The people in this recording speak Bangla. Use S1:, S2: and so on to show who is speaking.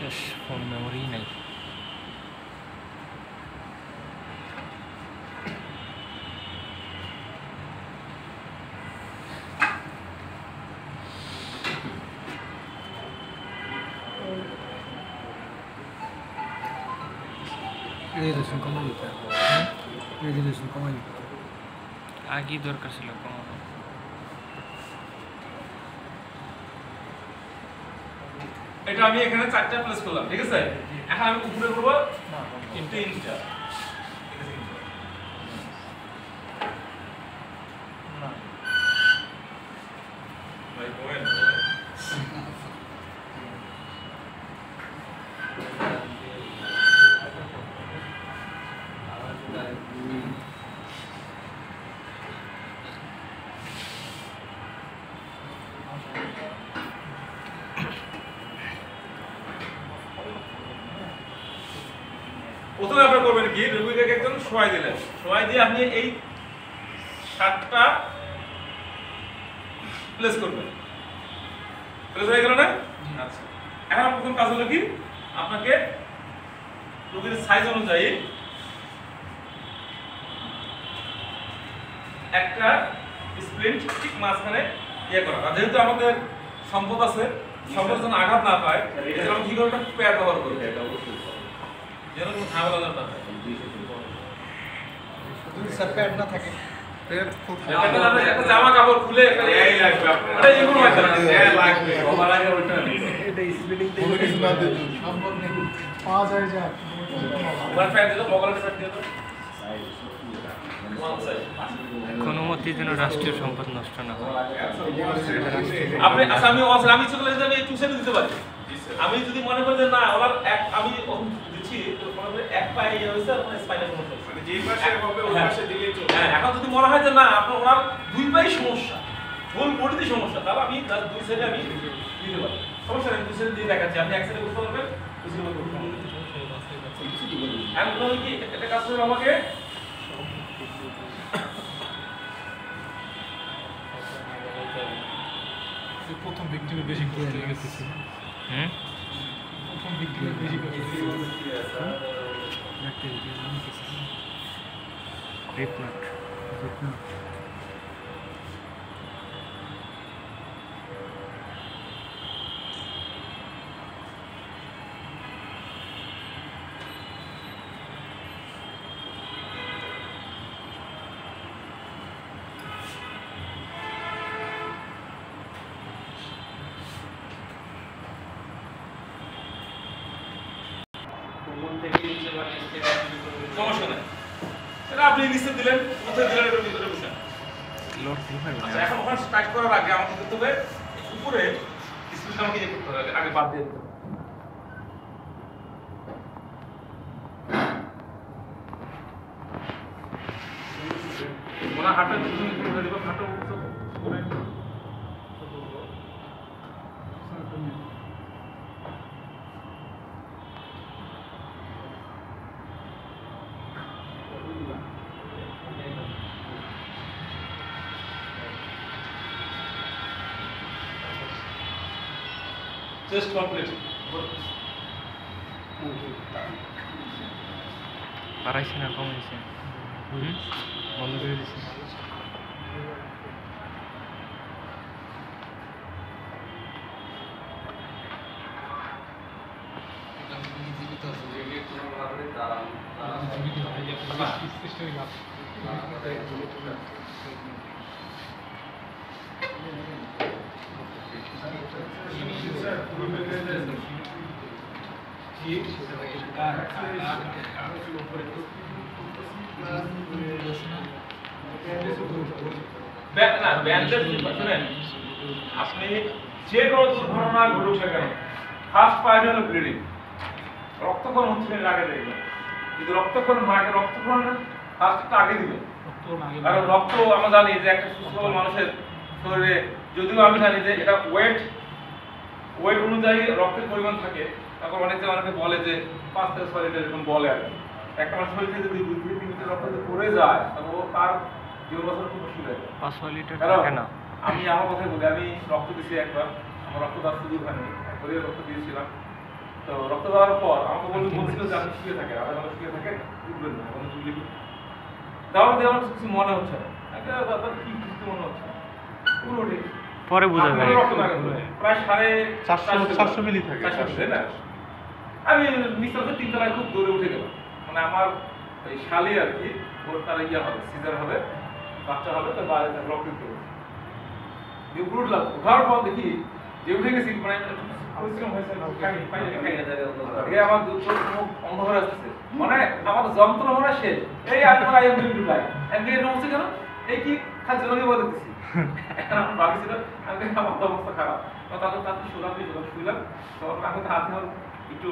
S1: শেষ, ফোন মেমোরি নাই।
S2: রেজুলেশন কমাই দিতে রেজুলেশন কমাই দিতে
S1: আগেই দরকার ছিল কমানো।
S3: এটা আমি এখানে 4টা প্লেস করলাম, ঠিক আছে? এখন আমি উপরে করব 3টা। না ভাই কোয়েন প্রথমে আপনারা করবেন কি, রুবিকে একদম শোয়াই দিলেন, শোয়াই দিয়ে আপনি এই 7টা প্লেস করবেন। প্লেস হয়ে গেল না? আচ্ছা, এখন প্রথম কাজ হলো কি, আপনাকে রুবির সাইজ অনুযায়ী একটা স্প্লিন্ট ঠিক মাঝখানে ইয়ে করা। আর যেহেতু আমাদের সম্পদ আছে, সম্পদ যেন আঘাত না পায়, এজন্য আমি কি করব, একটা প্যাড ব্যবহার করব। এটা অবশ্যই যেন কোনো ঝামেলা না থাকে।
S2: যদি স্যার প্যাড না থাকে
S3: একটা জামা কাপড় খুলে একটা এই লাগবে আপনার, এটা এগুলো লাগবে সবার আগে ওইটা
S2: এটা স্পিডিং থেকে সম্ভব নেই পাওয়া যায় যা
S3: ওভার প্যাড দিলে বগলের প্যাড দিয়ে দাও।
S1: কোনো মতেই যেন রাষ্ট্রীয় সম্পদ নষ্ট না হয়।
S3: আপনি আচ্ছা, আমি চলে যাবে একটু সেটা দিতে পারি। আমি যদি মনে করি যে না ওনার আমি দিচ্ছি তো মনে করি এক পায়ে ইয়ে হয়েছে, আপনার স্পাইনাল সমস্যা, মানে যেই পাশে হবে ওই পাশে দিলেই চলবে। হ্যাঁ, এখন যদি মনে হয় যে না আপনার ওনার দুই পায়ে সমস্যা, ফুল বডিতে সমস্যা, তাহলে আমি তার দুই সাইডে আমি দিতে পারি, সমস্যা নেই। দুই সাইডে দিয়ে দেখাচ্ছি, আপনি এক সাইডে করতে পারবেন, দুই সাইডে করতে পারবেন। এখন কি একটা কাজ করবে, আমাকে
S2: প্রথম ভিক্টিমের বেশি কষ্ট হয়ে গেছে প্রথম ভিক্টিমের বেশি কষ্ট হয়ে গেছে
S1: রিপনাট
S3: সমস্যা নাই, এটা আপনি নিচে দিলেন, কোথায় দিলেন এটার ভিতরে বসেন।
S1: লোড দিবেন।
S3: আচ্ছা, এখন ওখানে স্টার্ট করার আগে আমাকে করতে হবে উপরে স্পিড আমাকে ইয়ে করতে হবে, আগে বাদ দিয়ে দিতে হবে। ওনার হাতটা তুমি করে দিবা, হাতটা করে চেস্ট কমপ্লিট।
S1: বাড়াইছে না কমাইছে? বন্ধ করে দিছে।
S3: আপনি যে কোনো দুর্ঘটনা ঘটুক না কেন, ফার্স্ট পাইল হলো ব্লিডিং, রক্তক্ষরণ হচ্ছে আগে দেখবেন। যদি রক্তক্ষরণ না, রক্তক্ষরণ ফার্স্টটা আগে দিবেন, কারণ রক্ত আমরা জানি যে একটা সুস্থ মানুষের শরীরে, যদিও আমি জানি যে এটা ওয়েট অনুযায়ী রক্তের পরিমাণ থাকে, তারপর অনেকে বলে যে 5 থেকে 6 লিটার এরকম বলে আর কি। একটা মানুষ শরীর থেকে যদি 2 থেকে 3 লিটার রক্ত পড়ে যায়, তাহলে তার জীবন বাঁচানো খুব মুশকিল হয়ে যায়।
S1: 5-6 লিটার থাকে না।
S3: আমি আমার কথাই বলি, আমি রক্ত দিয়েছি একবার, আমার রক্ত দাস শুধু হয়নি, শরীরে রক্ত দিয়েছিলাম, তো রক্ত দেওয়ার পর আমাকে বলছিল যে আপনি শুয়ে থাকেন, আধা ঘন্টা শুয়ে থাকেন, উঠবেন না, কোনো তুলি দেওয়ার দিয়ে আমার কিছু মনে হচ্ছে না, দাদা কি কিছু মনে হচ্ছে না, পুরো উঠে
S1: পরে বোঝা যায়
S3: রক্ত লাগে প্রায়
S2: 400 মিলি থাকে।
S3: 400 তাই না? আমি নিচে 3 তলায় খুব দৌড়ে উঠে গেলাম, মানে আমার ওই শালি আর কি, ওর তার ইয়ে হবে, সিজার হবে, বাচ্চা হবে, তো বাইরে রক্ত দিতে হবে। দিয়ে উপরে উঠলাম, উঠার পর দেখি যে উঠে গেছি, মানে পরিশ্রম হয়েছে, আমার মুখ অন্ধ হয়ে আসছে, মানে আমার যন্ত্রণা মনে শেষ। এই আপনারা I am going to die, আমি এটা বলছি কেন, এই কি খালি জনকে বলে দিচ্ছি। আমার ভাবছিল আমি আমার অবস্থা খারাপ, তাদের তাতে শুলাম, তখন আমি হাতে একটু